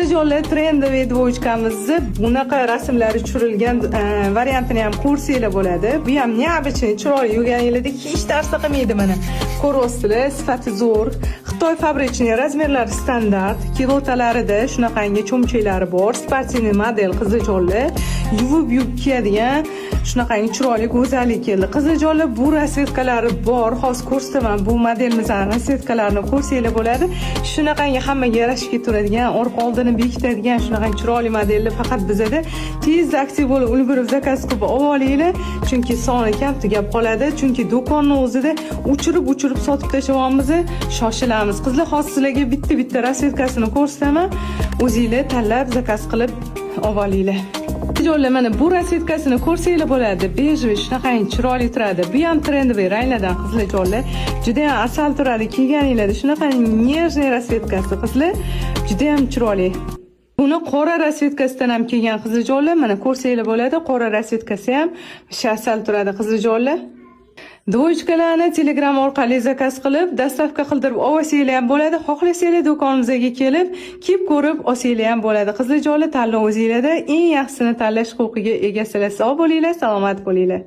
Qiziljonli trendoviy dvochkamizni bunaqa rasmlari tushirilgan variantini ham ko'rsanglar bo'ladi. Bu ham neobычный, chiroyli yurganinglarda hech narsa qilmaydi mana. Ko'ryapsizlar, sifati zo'r. Xitoy fabrichniy razmerlari standart, kilotalarida shunaqangi cho'mchaklari bor. Sportивный model qiziljonli, yuvib kiyadigan shunaqangi chiroyli go'zallik keldi. Qiziljonli bu rasvetkalari bor. Hozir ko'rsataman bu modelimizning rasvetkalarini ko'rsanglar bo'ladi. Shunaqangi hammaga yarashib ketaveradigan, orqa oldini bekitadigan shunaqangi chiroyli modelni faqat bizada tez aktiv bo'lib ulgurib zakaz qilib olinglar, chunki soni kam tugab qoladi. Chunki do'konning o'zida o'chirib sotib tashlayapmiz. Shoshilamiz. Qizlar, hozir sizlarga bitta rasvetkasini ko'rsataman. O'zinglar tanlab zakaz qilib olinglar. Qiziljonli mana bu rasvetkasini ko'rsanglar bo'ladi. Bejviy shunaqangi chiroyli turadi. Bu ham trendoviy ranglardan qiziljonli. Juda ham asal turadi. Kiyganinglarda shunaqangi nежный rasvetkasi qizlar. Juda ham chiroyli. Buni qora rasvetkasidan ham kelgan qiziljonli. Mana ko'rsanglar bo'ladi. Qora rasvetkasi ham asal turadi qiziljonli. Dvochkalarni Telegram orqali zakaz qilib, dastavka qildirib olsanglar ham bo'ladi. Xohlasanglar do'konimizga kelib, kiyib ko'rib olsanglar ham bo'ladi. Qiziljonli tanlov o'zingizlarda eng yaxshisini tanlash huquqiga egasizlar. Sog' bo'linglar, salomat bo'linglar.